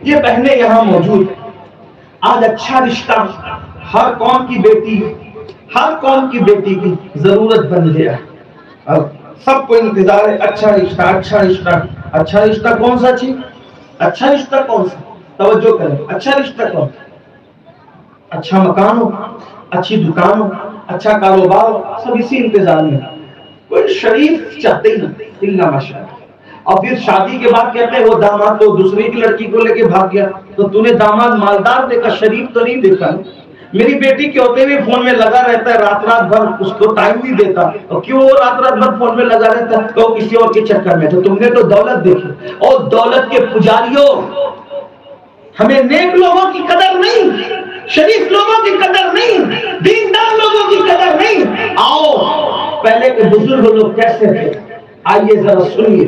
یہ بہنیں یہاں موجود ہیں. آج اچھا رشتہ ہر قوم کی بیٹی کی ضرورت بن گیا. اب سب کو انتظار ہے اچھا رشتہ اچھا رشتہ. اچھا رشتہ کون سا چیز؟ اچھا رشتہ کون سا؟ توجہ کریں. اچھا رشتہ کون؟ اچھا مکان ہو، اچھی دکان ہو، اچھا کاروبار ہو، سب اسی انتظار میں. کوئی شریف چاہتے ہی نہیں الا ماشاءاللہ. اور پھر شادی کے بعد کہتے ہیں وہ داماد تو دوسری کی لڑکی کو لے کے بھاگ گیا. تو تو نے داماد مالدار دیکھا، شریف تو نہیں دیکھا. میری بیٹی کے ہوتے ہوئے فون میں لگا رہتا ہے رات بھر، اس کو ٹائم نہیں دیتا. اور کیوں وہ رات بھر فون میں لگا رہتا ہے؟ تو کسی اور کے چکر میں. تو تم نے تو دولت دیکھی. اور دولت کے پجاریوں، ہمیں نیک لوگوں کی قدر نہیں، شریف لوگوں کی قدر نہیں، دیندار لوگوں کی قدر نہیں. آؤ پہلے کے بزرگ لوگ کیسے تھے، آئیے ذرا سنیے.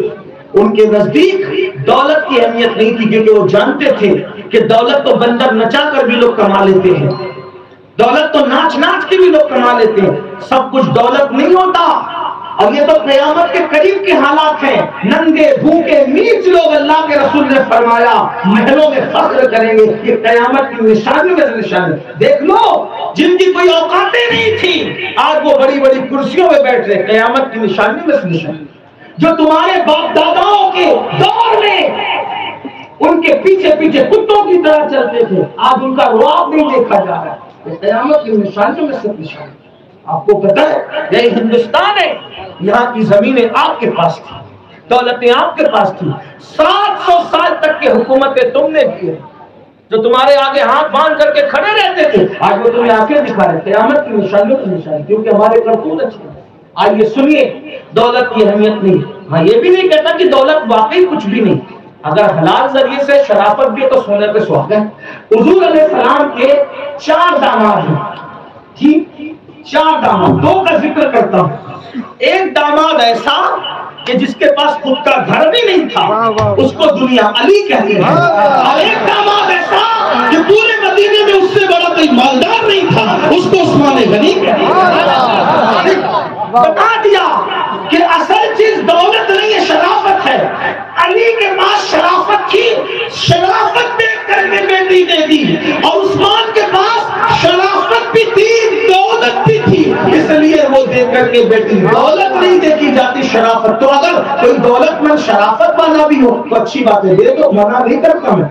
ان کے نزدیک دولت کی اہمیت نہیں تھی، کیونکہ وہ جانتے تھے کہ دولت تو بندر نچا کر بھی لوگ کما لیتے ہیں، دولت تو ناچ ناچ کے بھی لوگ کما لیتے ہیں. سب کچھ دولت نہیں ہوتا. اور یہ تو قیامت کے قریب کے حالات ہیں. ننگے بھوکے نیچ لوگ، اللہ کے رسول نے فرمایا، محلوں میں فخر کریں گے. یہ قیامت کی نشانی میں سے نشانی. دیکھ لو جن کی کوئی اوقاتیں نہیں تھی، آج وہ بڑی بڑی کرسیوں میں بیٹھ رہے. قیامت کی نشانی میں سے نشانی. جو تمہارے باپ داداؤں کے دور میں ان کے پیچھے پیچھے کتوں کی طرح چلتے تھے، آج ان کا رعب نہیں دیکھا جا رہا. یہ قیامت کی نشانیوں میں سے نشانی. آپ کو پتہ ہے یہ ہندوستان ہے، یہاں کی زمینیں آپ کے پاس تھی، دولتیں آپ کے پاس تھی. 700 سال تک کی حکومتیں تم نے کی ہیں. جو تمہارے آگے ہاتھ باندھ کر کے کھڑے رہتے تھے، آج وہ تمہیں آنکھیں دکھا رہے. قیامت کی نشانیوں کی نشانی، کیونکہ ہمارے کرتوت اچھے ہیں. آئیے سنیے، دولت کی اہمیت نہیں. ہاں یہ بھی نہیں کہتا کہ دولت واقعی کچھ بھی نہیں. اگر حلال ذریعے سے شرافت بھی ہے تو سونے پہ سہاگا ہے. حضور علیہ السلام کے 4 داماد ہیں. ٹھیک، 4 داماد. 2 کا ذکر کرتا ہوں. ایک داماد ایسا کہ جس کے پاس خود کا گھر بھی نہیں تھا، اس کو دنیا علی کہتی ہے. اور ایک داماد ایسا کہ پورے مدینے میں اس سے بڑا کوئی مالدار نہیں تھا، اس کو عثمان غنی کہتی ہے. بتا دیا کہ اصل چیز دولت نہیں ہے، شرافت ہے. علی کے پاس شرافت تھی، شرافت دیکھ کر کے بیٹی دے دی. اور عثمان کے پاس شرافت بھی تھی، دولت بھی تھی، اس لیے وہ دے کر کے بیٹی. دولت نہیں دیکھی جاتی، شرافت. تو اگر کوئی دولت مند شرافت والا بھی ہو تو اچھی بات ہے، دے دو، منع نہیں کرتا میں،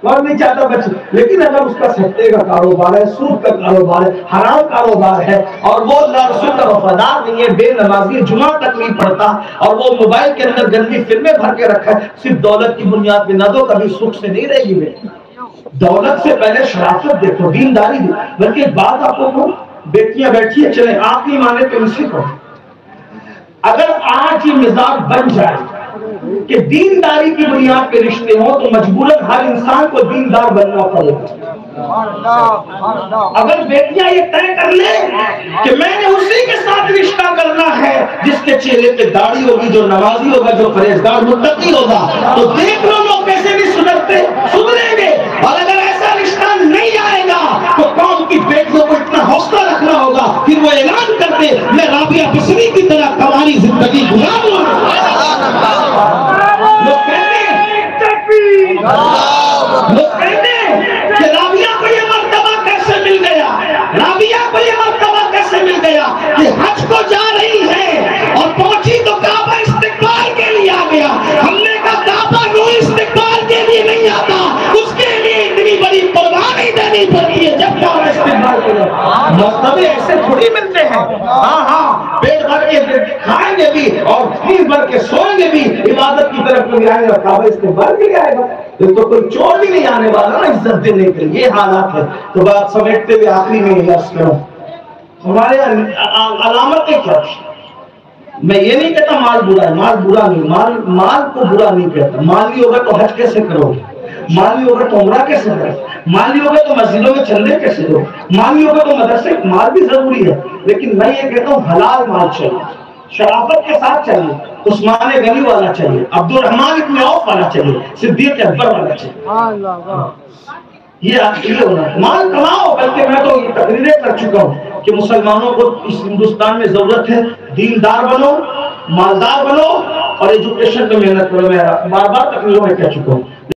اور نہیں چاہتا بچے. لیکن اگر اس کا سٹے کا کاروبار ہے، سود کا کاروبار ہے، حرام کاروبار ہے، اور وہ اللہ رسول کا وفادار نہیں ہے، بے نمازی، جمعہ تک نہیں پڑھتا، اور وہ موبائل کے اندر گندی فلمیں بھر کے رکھا ہے، صرف دولت کی بنیاد پہ نہ دو، کبھی سکھ سے نہیں رہے گی. دولت سے پہلے شرافت دیکھو، دینداری دیکھو. بلکہ ایک بات آپ کو کہوں، بیٹیاں بیٹھی ہیں، چلیں آپ نہیں مانے تو ان سے کہو، اگر آج یہ مزاج بن جائے کہ دینداری کی بنیاد پہ رشتے ہوں تو مجبوراً ہر انسان کو دیندار بننا پڑے گا. اگر بیٹیاں یہ طے کر لیں کہ میں نے اسی کے ساتھ رشتہ کرنا ہے جس کے چہرے پہ داڑھی ہوگی، جو نمازی ہوگا، جو پرہیزگار متقی ہوگا، تو دیکھ لو لوگ کیسے بھی سدھریں گے. اور اگر ایسا رشتہ نہیں آئے گا تو قوم کی بیٹیوں کو اتنا حوصلہ رکھنا ہوگا، پھر وہ اعلان کرتے میں رابعہ بصری کی طرح قواری زندگی گزار لوں. لوگ کہتے ہیں کہ رابعہ کو یہ مرتبہ کیسے مل گیا، رابعہ کو یہ مرتبہ کیسے مل گیا کہ حج کو جا رہی ہے اور پہنچی تو کعبہ استقبال کے لیے آ گیا. ہم نے کہا کعبہ نو استقبال کے لیے نہیں آتا، اس کے لیے اتنی بڑی قربانی دینی پڑتی ہے جب کعبہ استقبال کے لیے. مرتبے ایسے تھوڑی ملتے ہیں. ہاں پیٹ بھر کے کھائیں گے بھی اور نیند بھر کے سوئیں گے بھی، عبادت کی طرف کوئی آئے گا، کعبہ استقبال کے لیے آئے گا. تو کوئی چور بھی نہیں آنے والا نا عزت دینے کے لیے. یہ حالات ہے. تو بات سمیٹتے ہوئے آخری میں یہ عرض کروں، ہمارے علامتیں کیا تھی؟ میں یہ نہیں کہتا مال برا ہے، مال برا نہیں، مال کو برا نہیں کہتا. مالی ہوگا تو حج کیسے کرو گے، مالی ہوگا تو عمرہ کیسے کرو، مالی ہوگا تو مسجدوں میں چندے کیسے دو، مالی ہوگا تو مدرسے. مال بھی ضروری ہے، لیکن میں یہ کہتا ہوں حلال مال چاہیے، شرافت کے ساتھ چاہیے. عثمان غنی والا چاہیے، عبد الرحمن ابن عوف والا چاہیے، صدیق اکبر والا چاہیے. یہ ہونا مال کماؤ. بلکہ میں تو یہ تقریریں کر چکا ہوں کہ مسلمانوں کو اس ہندوستان میں ضرورت ہے دیندار بنو، مالدار بنو اور ایجوکیشن پہ محنت کرو. میں بار بار تقریروں میں کہہ چکا ہوں.